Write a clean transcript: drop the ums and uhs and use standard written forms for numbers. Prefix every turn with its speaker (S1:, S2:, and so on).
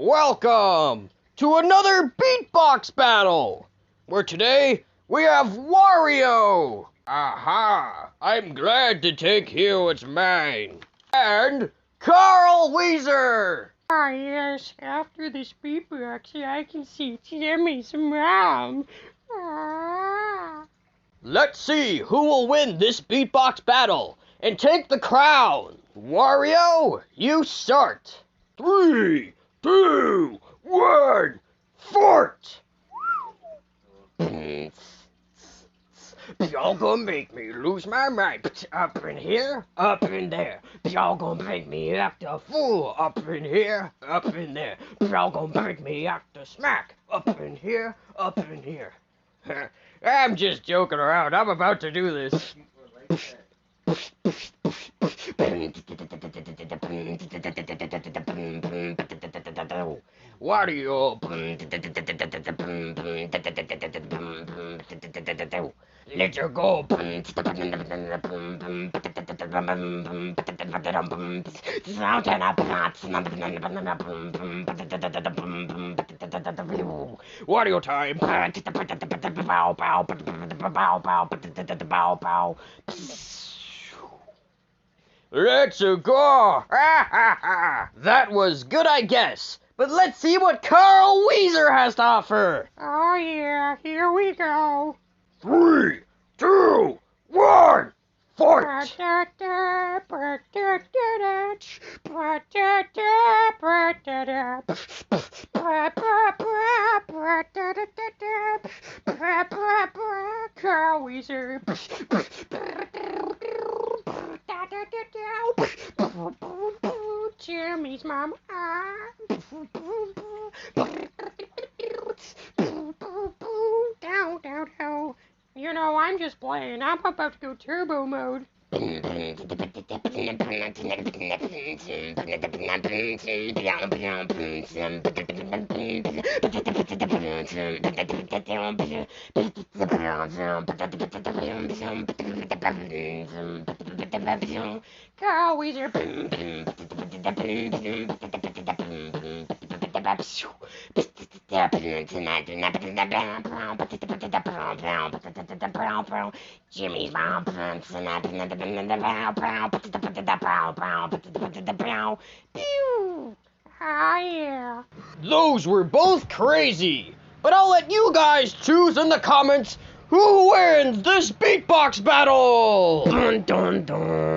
S1: Welcome to another beatbox battle, where today we have Wario. Aha! I'm glad to take you as mine. And Carl Wheezer.
S2: Ah, yes, after this beatbox, I can see Jimmy's mom. Ah.
S1: Let's see who will win this beatbox battle and take the crown. Wario, you start. 3, 2, 1, fart! Y'all gonna make me lose my mind. Up in here, up in there. Y'all gonna make me act a fool. Up in here, up in there. Y'all gonna make me act a smack. Up in here, up in here. I'm just joking around. I'm about to do this. Wario. Let her go. Wario time. Let's go! That was good, I guess. But let's see what Carl Wheezer has to offer.
S2: Oh yeah, here we go.
S1: 3, 2, 1, fight!
S2: Carl Wheezer. Jimmy's mom. Down, down, down. You know, I'm just playing. I'm about to go turbo mode. Carl Wheezer. Jimmy's mom. Ah, yeah.
S1: Those were both crazy, but I'll let you guys choose in the comments who wins this beatbox battle. Dun dun dun.